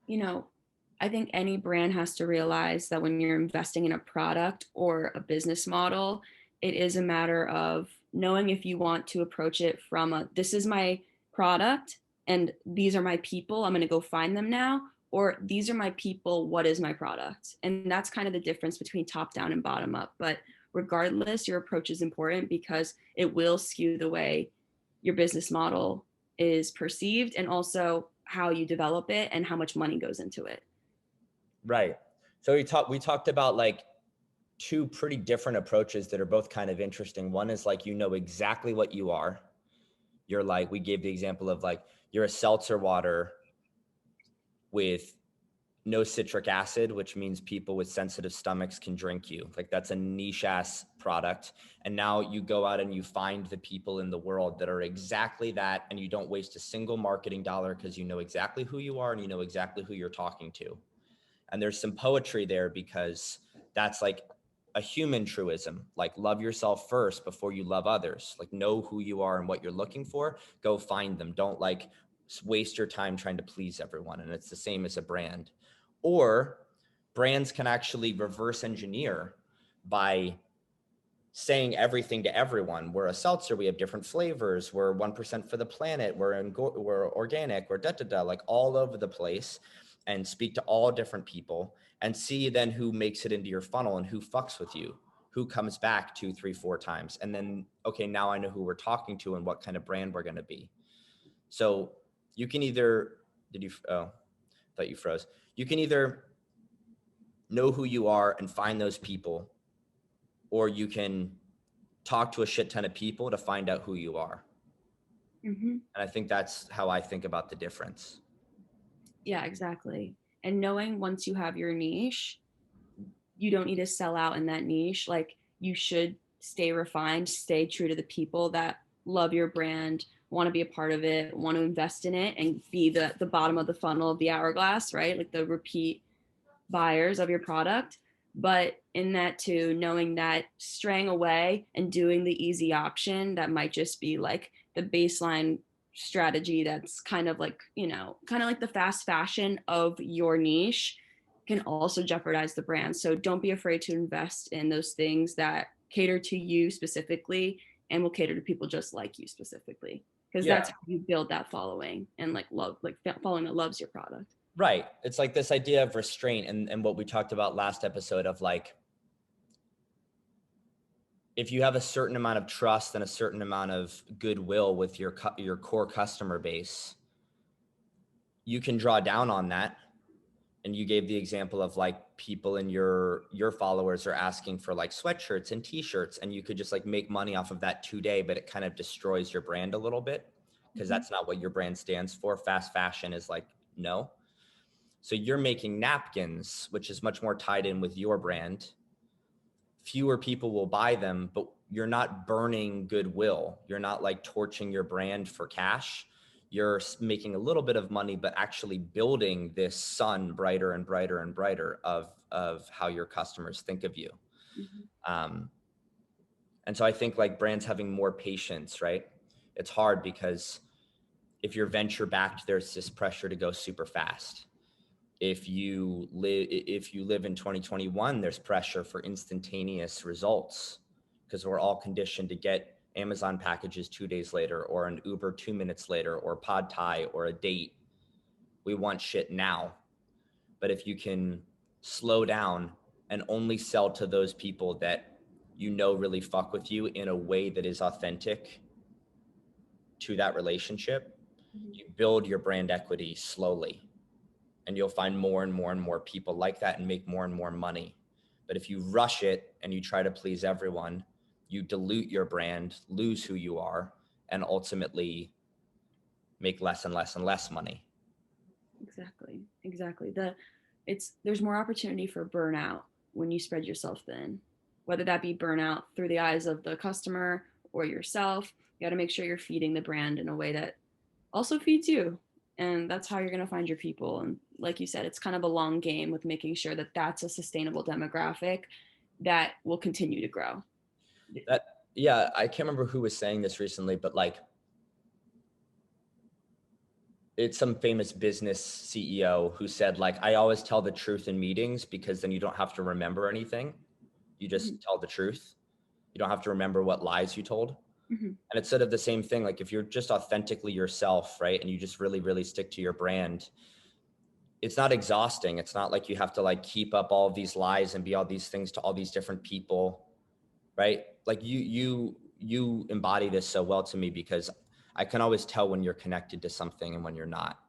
you know, I think any brand has to realize that when you're investing in a product or a business model, it is a matter of knowing if you want to approach it from a this is my product and these are my people, I'm going to go find them now, or these are my people, what is my product? And that's kind of the difference between top down and bottom up. But regardless, your approach is important because it will skew the way your business model is perceived and also how you develop it and how much money goes into it. Right. So we talked about like two pretty different approaches that are both kind of interesting. One is like, you know exactly what you are. You're like, we gave the example of like, you're a seltzer water with no citric acid, which means people with sensitive stomachs can drink you. Like that's a niche ass product. And now you go out and you find the people in the world that are exactly that. And you don't waste a single marketing dollar because you know exactly who you are and you know exactly who you're talking to. And there's some poetry there because that's like a human truism, like love yourself first before you love others. Like know who you are and what you're looking for, go find them. Don't like waste your time trying to please everyone. And it's the same as a brand. Or brands can actually reverse engineer by saying everything to everyone. We're a seltzer, we have different flavors, we're 1% for the planet, we're organic, we're da-da-da, like all over the place, and speak to all different people and see then who makes it into your funnel and who fucks with you, who comes back 2, 3, 4 times. And then, okay, now I know who we're talking to and what kind of brand we're going to be. So you can either, thought you froze. You can either know who you are and find those people, or you can talk to a shit ton of people to find out who you are. Mm-hmm. And I think that's how I think about the difference. Yeah, exactly. And knowing once you have your niche, you don't need to sell out in that niche. Like you should stay refined, stay true to the people that love your brand, want to be a part of it, want to invest in it, and be the bottom of the funnel of the hourglass, right? Like the repeat buyers of your product. But in that too, knowing that straying away and doing the easy option that might just be like the baseline strategy that's kind of like, kind of like the fast fashion of your niche can also jeopardize the brand. So don't be afraid to invest in those things that cater to you specifically and will cater to people just like you specifically. Because Yeah, that's how you build that following and like love, like following that loves your product. right. It's like this idea of restraint and what we talked about last episode of like, if you have a certain amount of trust and a certain amount of goodwill with your core customer base, you can draw down on that. And you gave the example of like people in your followers are asking for like sweatshirts and t-shirts, and you could just like make money off of that today, but it kind of destroys your brand a little bit because Mm-hmm. that's not what your brand stands for. Fast fashion is like, no. So you're making napkins, which is much more tied in with your brand. Fewer people will buy them, but you're not burning goodwill. You're not like torching your brand for cash. You're making a little bit of money, but actually building this sun brighter and brighter and brighter of how your customers think of you. Mm-hmm. Um, and so I think like brands having more patience, right? It's hard because if you're venture backed, there's this pressure to go super fast. If you live in 2021, there's pressure for instantaneous results because we're all conditioned to get Amazon packages 2 days later, or an Uber 2 minutes later, or Pad Thai, or a date. We want shit now. But if you can slow down and only sell to those people that you know really fuck with you in a way that is authentic to that relationship, you build your brand equity slowly. And you'll find more and more and more people like that and make more and more money. But if you rush it and you try to please everyone, you dilute your brand, lose who you are, and ultimately make less and less and less money. Exactly. There's more opportunity for burnout when you spread yourself thin, whether that be burnout through the eyes of the customer or yourself. You got to make sure you're feeding the brand in a way that also feeds you, and that's how you're going to find your people. And like you said, it's kind of a long game with making sure that that's a sustainable demographic that will continue to grow. That, yeah, I can't remember who was saying this recently, but like, it's some famous business CEO who said like, I always tell the truth in meetings because then you don't have to remember anything. You Mhm, just tell the truth. You don't have to remember what lies you told. mhm, And it's sort of the same thing. Like if you're just authentically yourself, right? And you just really, really stick to your brand, it's not exhausting. It's not like you have to like keep up all of these lies and be all these things to all these different people, right? Like you embody this so well to me because I can always tell when you're connected to something and when you're not.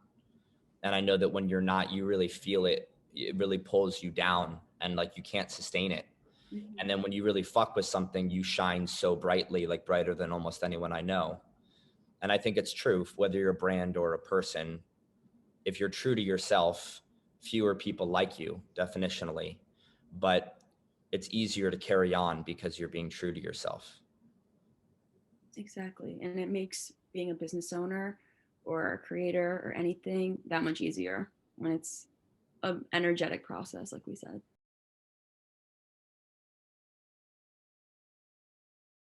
And I know that when you're not, you really feel it. It really pulls you down and like you can't sustain it. mhm. And then when you really fuck with something, you shine so brightly, like brighter than almost anyone I know. And I think it's true, whether you're a brand or a person, if you're true to yourself, fewer people like you, definitionally. But it's easier to carry on because you're being true to yourself. Exactly. And it makes being a business owner or a creator or anything that much easier when it's an energetic process, like we said.